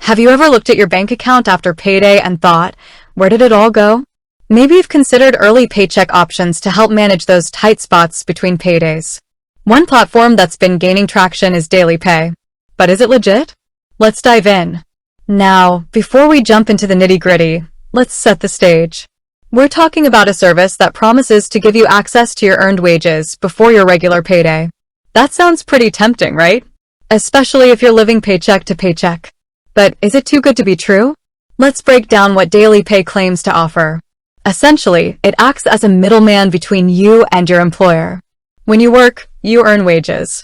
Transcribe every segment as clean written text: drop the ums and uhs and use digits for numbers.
Have you ever looked at your bank account after payday and thought, where did it all go? Maybe you've considered early paycheck options to help manage those tight spots between paydays. One platform that's been gaining traction is Dailypay. But is it legit? Let's dive in. Now, before we jump into the nitty-gritty, let's set the stage. We're talking about a service that promises to give you access to your earned wages before your regular payday. That sounds pretty tempting, right? Especially if you're living paycheck to paycheck. But is it too good to be true? Let's break down what Dailypay claims to offer. Essentially, it acts as a middleman between you and your employer. When you work, you earn wages.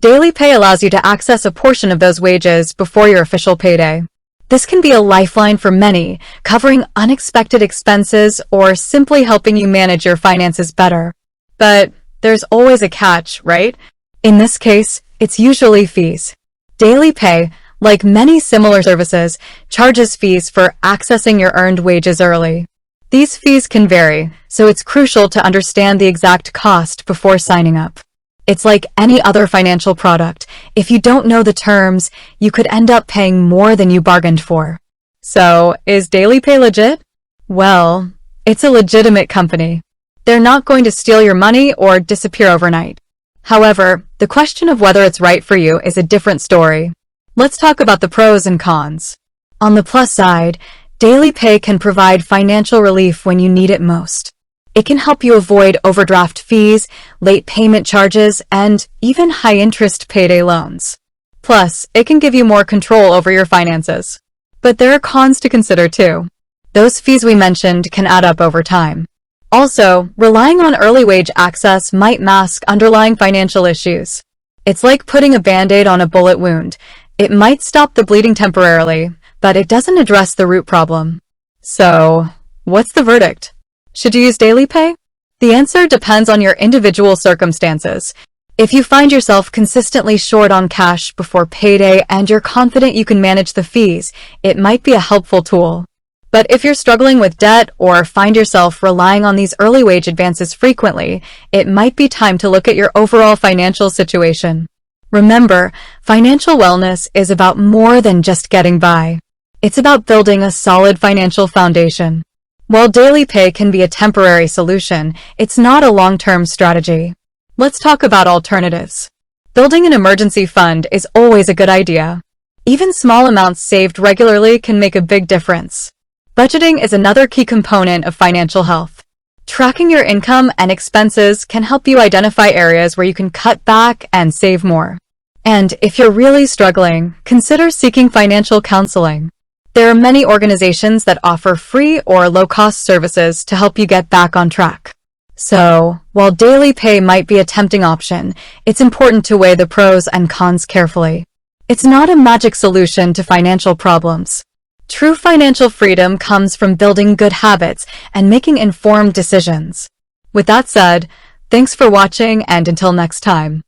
Dailypay allows you to access a portion of those wages before your official payday. This can be a lifeline for many, covering unexpected expenses or simply helping you manage your finances better. But there's always a catch, right? In this case, it's usually fees. Dailypay, like many similar services, charges fees for accessing your earned wages early. These fees can vary, so it's crucial to understand the exact cost before signing up. It's like any other financial product. If you don't know the terms, you could end up paying more than you bargained for. So, is Dailypay legit? Well, it's a legitimate company. They're not going to steal your money or disappear overnight. However, the question of whether it's right for you is a different story. Let's talk about the pros and cons. On the plus side, Dailypay can provide financial relief when you need it most. It can help you avoid overdraft fees, late payment charges, and even high-interest payday loans. Plus, it can give you more control over your finances. But there are cons to consider too. Those fees we mentioned can add up over time. Also, relying on early wage access might mask underlying financial issues. It's like putting a Band-Aid on a bullet wound. It might stop the bleeding temporarily, but it doesn't address the root problem. So, what's the verdict? Should you use Dailypay? The answer depends on your individual circumstances. If you find yourself consistently short on cash before payday and you're confident you can manage the fees, it might be a helpful tool. But if you're struggling with debt or find yourself relying on these early wage advances frequently, it might be time to look at your overall financial situation. Remember, financial wellness is about more than just getting by. It's about building a solid financial foundation. While Dailypay can be a temporary solution, it's not a long-term strategy. Let's talk about alternatives. Building an emergency fund is always a good idea. Even small amounts saved regularly can make a big difference. Budgeting is another key component of financial health. Tracking your income and expenses can help you identify areas where you can cut back and save more. And if you're really struggling, consider seeking financial counseling. There are many organizations that offer free or low-cost services to help you get back on track. So, while Dailypay might be a tempting option, it's important to weigh the pros and cons carefully. It's not a magic solution to financial problems. True financial freedom comes from building good habits and making informed decisions. With that said, thanks for watching, and until next time.